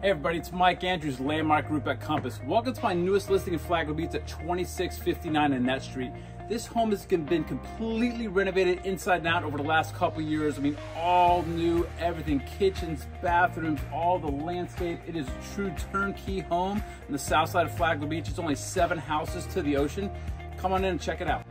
Hey everybody, it's Mike Andrews, Landmark Group at Compass. Welcome to my newest listing in Flagler Beach at 2659 Annette Street. This home has been completely renovated inside and out over the last couple years. I mean, all new, everything, kitchens, bathrooms, all the landscape. It is a true turnkey home on the south side of Flagler Beach. It's only 7 houses to the ocean. Come on in and check it out.